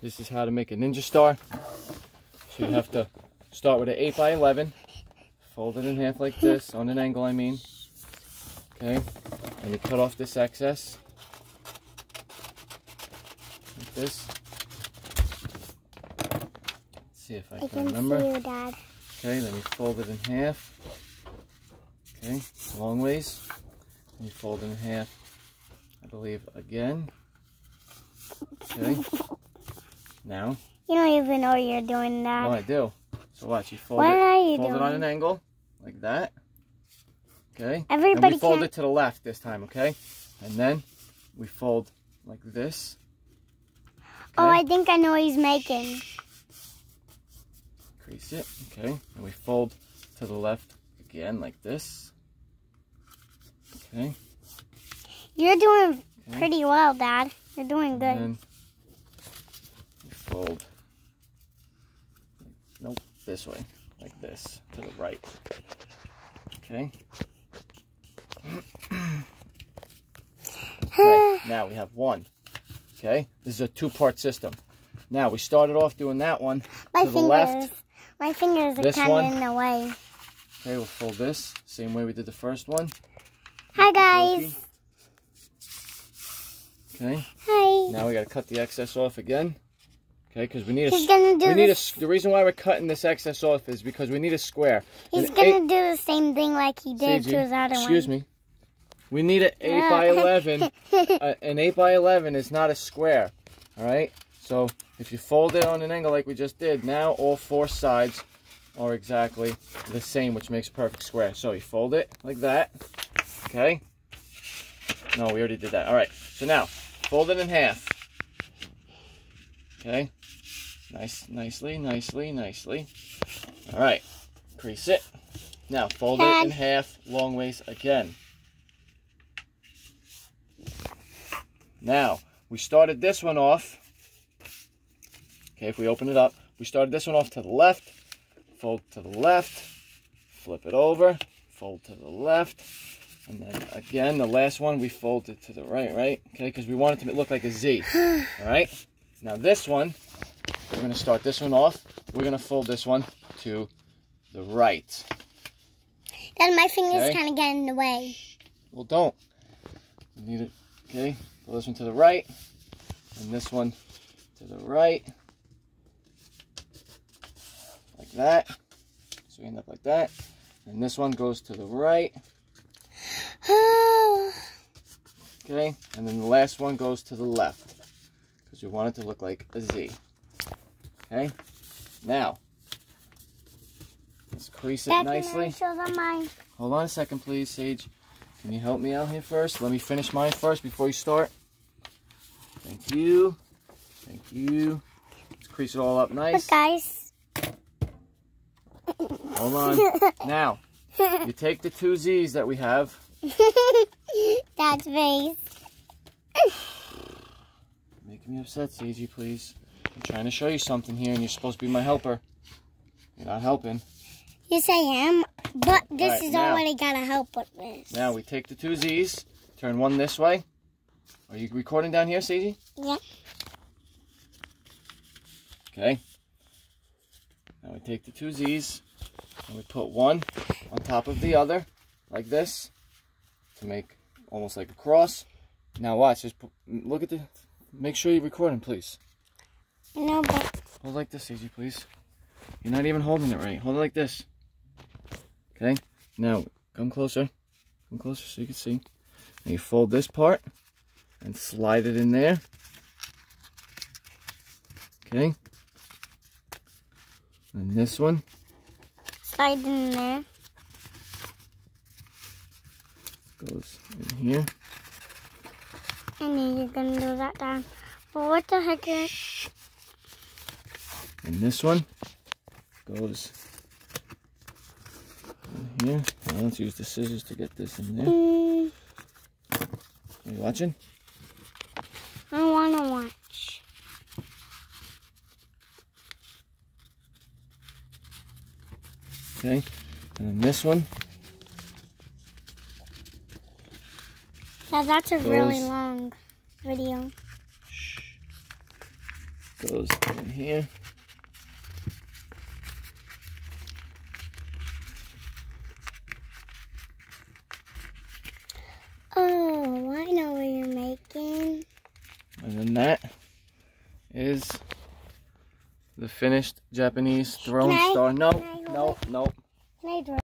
This is how to make a ninja star. So you have to start with an 8 by 11, fold it in half like this, on an angle I mean. Okay, and you cut off this excess. Like this. Let's see if I can remember. See you, Dad. Okay, then you fold it in half. Okay, long ways. And you fold it in half, I believe, again. Okay. Now. You don't even know you're doing that. No, I do. So watch, you fold What are you it doing? on an angle, like that. Okay. Everybody and we fold it to the left this time, okay? And then we fold like this. Okay? Oh, I think I know what he's making. Crease it, okay? And we fold to the left again, like this. Okay. You're doing pretty well, Dad. You're doing good. And then we fold, nope, this way, like this, to the right. Okay. Okay, now we have one. Okay, this is a two-part system. Now we started off doing that one to the left. My fingers are kind of in the way. Okay, we'll fold this same way we did the first one. Hi guys. Okay. Hi. Now we got to cut the excess off again. Okay, because we need the reason why we're cutting this excess off is because we need a square. He's gonna do the same thing like he did to his other one. Excuse me. We need an 8 by 11. An 8 by 11 is not a square. All right. So if you fold it on an angle like we just did, now all four sides are exactly the same, which makes a perfect square. So you fold it like that. Okay. No, we already did that. All right. So now fold it in half. Okay. Nicely. All right. Crease it. Now fold it in half, long ways again. Now, we started this one off. Okay, if we open it up, we started this one off to the left, fold to the left, flip it over, fold to the left, and then again, the last one, we fold it to the right, Okay, because we want it to look like a Z. All right? Now this one, we're going to start this one off. We're going to fold this one to the right. Then my fingers kind of get in the way. Well, don't. You need it, okay? Pull this one to the right, and this one to the right, like that. So we end up like that. And this one goes to the right. Okay, and then the last one goes to the left, because we want it to look like a Z. Okay, now, let's crease it nicely. Hold on a second, please, Sage. Can you help me out here first? Let me finish mine first before you start. Thank you. Let's crease it all up nice. Look, guys. Hold on. Now, you take the two Z's that we have. Dad's face. Making me upset, Sagey, please. I'm trying to show you something here, and you're supposed to be my helper. You're not helping. Yes, I am. But this is all I gotta help with this. Now, we take the two Z's, turn one this way. Are you recording down here, Sagey? Yeah. Okay. Now we take the two Z's and we put one on top of the other, like this, to make almost like a cross. Now watch, just look at the, make sure you're recording, please. No, but... Hold like this, Sagey, please. You're not even holding it right. Hold it like this. Okay. Now, come closer. Come closer so you can see. Now you fold this part and slide it in there. Okay. And this one. Slide in there. Goes in here. I knew you were going to do that, Dad. But what the heck is... And this one goes in here. Now let's use the scissors to get this in there. Are you watching? I want to watch. Okay. And then this one. Yeah, that's a really long video. goes in here. Oh, I know what you're making. And then that is the finished Japanese throne Can I- star. No, can I hold no, it? no. Can I draw?